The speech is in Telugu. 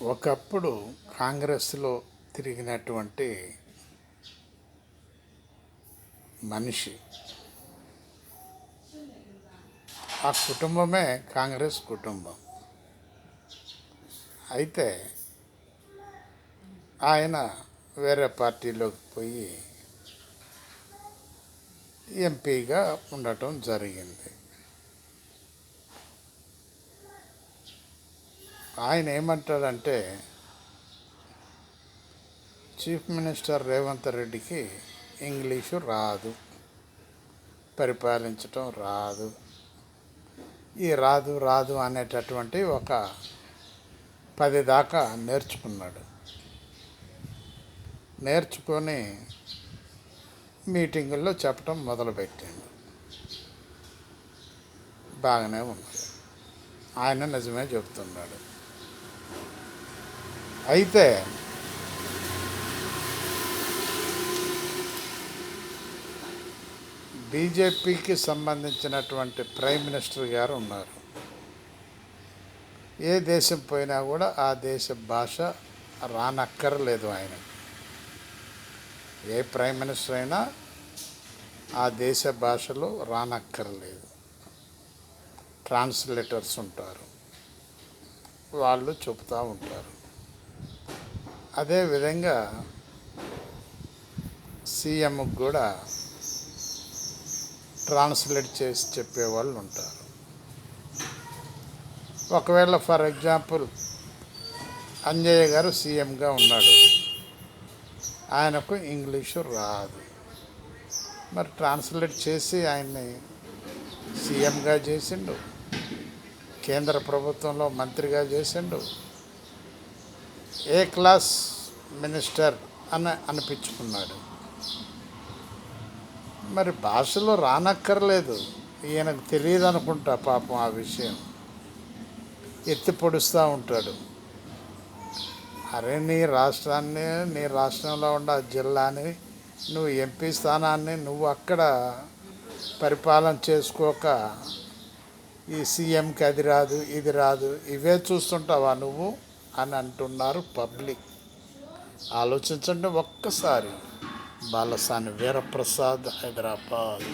ఒకప్పుడు కాంగ్రెస్లో తిరిగినటువంటి మనిషి, ఆ కుటుంబమే కాంగ్రెస్ కుటుంబం. అయితే ఆయన వేరే పార్టీలోకి పోయి ఎంపీగా ఉండటం జరిగింది. ఆయన ఏమంటాడంటే, చీఫ్ మినిస్టర్ రేవంత్ రెడ్డికి ఇంగ్లీషు రాదు, పరిపాలించటం రాదు. ఈ రాదు రాదు అనేటటువంటి ఒక 10 దాకా నేర్చుకున్నాడు. నేర్చుకొని మీటింగుల్లో చెప్పటం మొదలుపెట్టాడు. బాగానే ఉన్నది, ఆయన నిజమే చెప్తున్నాడు. అయితే బీజేపీకి సంబంధించినటువంటి ప్రైమ్ మినిస్టర్ గారు ఉన్నారు. ఏ దేశం పోయినా కూడా ఆ దేశ భాష రానక్కర్లేదు. ఆయన ఏ ప్రైమ్ మినిస్టర్ అయినా ఆ దేశ భాషలో రానక్కర్లేదు. ట్రాన్స్లేటర్స్ ఉంటారు, వాళ్ళు చెబుతూ ఉంటారు. అదేవిధంగా సీఎంకి కూడా ట్రాన్స్లేట్ చేసి చెప్పేవాళ్ళు ఉంటారు. ఒకవేళ ఫర్ ఎగ్జాంపుల్ అంజయ్య గారు సీఎంగా ఉన్నాడు, ఆయనకు ఇంగ్లీషు రాదు, మరి ట్రాన్స్లేట్ చేసి ఆయన్ని సీఎంగా చేసిండు, కేంద్ర ప్రభుత్వంలో మంత్రిగా చేసిండు, ఏ క్లాస్ మినిస్టర్ అని అనిపించుకున్నాడు. మరి భాషలో రానక్కర్లేదు, ఈయనకు తెలియదు అనుకుంటా పాపం. ఆ విషయం ఎత్తి పొడుస్తూ ఉంటాడు. అరే, నీ రాష్ట్రాన్ని, నీ రాష్ట్రంలో ఉన్న జిల్లాని, నువ్వు ఎంపీ స్థానాన్ని నువ్వు అక్కడ పరిపాలన చేసుకోక ఈ సీఎంకి అది రాదు ఇది రాదు ఇవే చూస్తుంటావా నువ్వు అని అంటున్నారు పబ్లిక్. ఆలోచించండి ఒక్కసారి. బాలసాని వీరప్రసాద్, హైదరాబాద్.